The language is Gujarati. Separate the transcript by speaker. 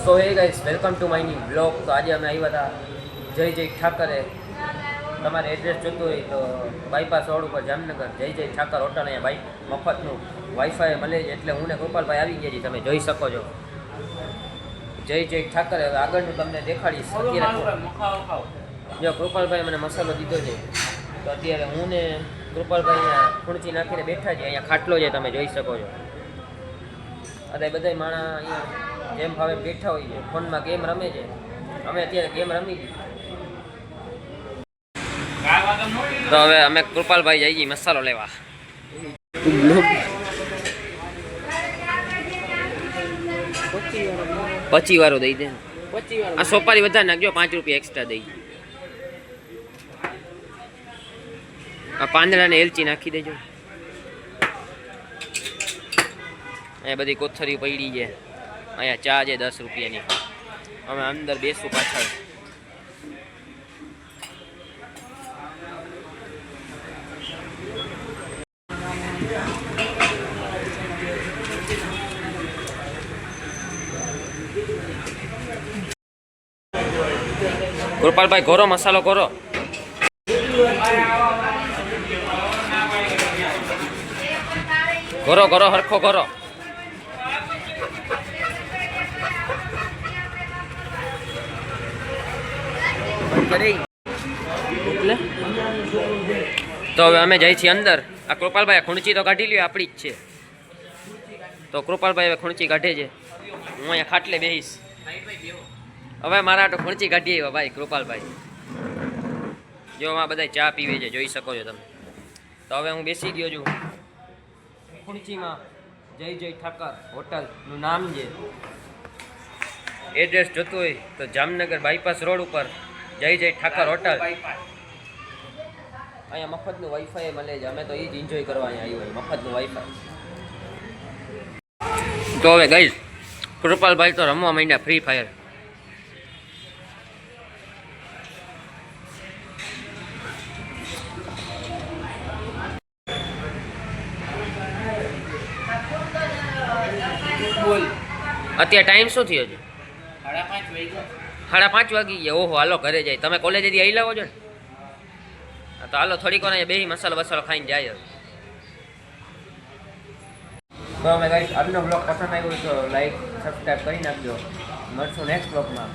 Speaker 1: સો હે guys, welcome to my new blog. તો આજે અમે આવ્યા હતા જય જય ઠાકરે. તમારે એડ્રેસ જોતું હોય તો બાયપાસ રોડ ઉપર જામનગર જય જય ઠાકર હોટલ. અહીંયા બાઈક મફતનું વાઈફાઈ મળે છે, એટલે હું ને કૃપાલભાઈ આવી ગયા છીએ, તમે જોઈ શકો છો. જય જય ઠાકર. હવે આગળનું તમને દેખાડીશ. જો કૃપાલભાઈ મને મસાલો દીધો છે, તો અત્યારે હું ને કૃપાલભાઈ અહીંયા ખૂણચી નાખીને બેઠા છે. અહીંયા ખાટલો છે, તમે જોઈ શકો છો. અત્યારે બધા માણસ અહીંયા જેમ ભાવે બેઠા હોય છે, ફોનમાં ગેમ રમે છે. અમે અત્યારે ગેમ રમી દીધી. તો હવે અમે કૃપાલભાઈ જઈએ મસાલો લેવા. 25 વાળો દઈ દે. આ સોપારી વધારે નાખજો, 5 રૂપિયા એક્સ્ટ્રા દઈ. આ પાંદડાને એલચી નાખી દેજો. અહીંયા બધી કોથળી પડી છે. અહીંયા ચા છે 10 રૂપિયાની. અમે અંદર બેસું પાછળ. કૃપાલભાઈ ઘોરો મસાલો ઘોરો. ઘોરો ઘોરો હરખો ઘોરો. તો હવે અમે જઈએ છીએ અંદર. આ કૃપાલભાઈ ખૂણચી તો કાઢી લ્યો, આપણી જ છે. તો કૃપાલભાઈ હવે ખૂણચી કાઢે છે. હું અહીંયા ખાટલે બેહીશ. હવે મારા તો ખૂણચી કાઢી આવ્યા ભાઈ કૃપાલભાઈ. જો આ બધા ચા પીવે છે, જોઈ શકો છો તમે. તો હવે હું બેસી ગયો છું ખૂણચીમાં. જય જય ઠાકર હોટલનું નામ છે. એડ્રેસ જોતું હોય તો જામનગર બાયપાસ રોડ ઉપર જય જય ઠાકર હોટલ. અહીંયા મફતનું વાઈફાઈ મળે છે. અમે તો એ જ એન્જોય કરવા અહીંયા આવ્યું હોય, મફતનું વાઈફાઈ. તો હવે ગઈ કૃપાલભાઈ તો રમવા માંડ્યા ફ્રી ફાયર. અત્યારે ટાઈમ શું થયો છે? 5:30 વાગી ગયા. ઓહો, હાલો ઘરે જાય. તમે કોલેજેથી આવી લાવો છો ને? તો હાલો થોડીક વાર અહીંયા બેસી મસાલો બસાલો ખાઈને જાય. તો અમે ગાઈસ આજનો બ્લોગ પસંદ આવ્યો તો લાઈક સબસ્ક્રાઈબ કરી નાખજો. મળશું નેક્સ્ટ બ્લોગમાં.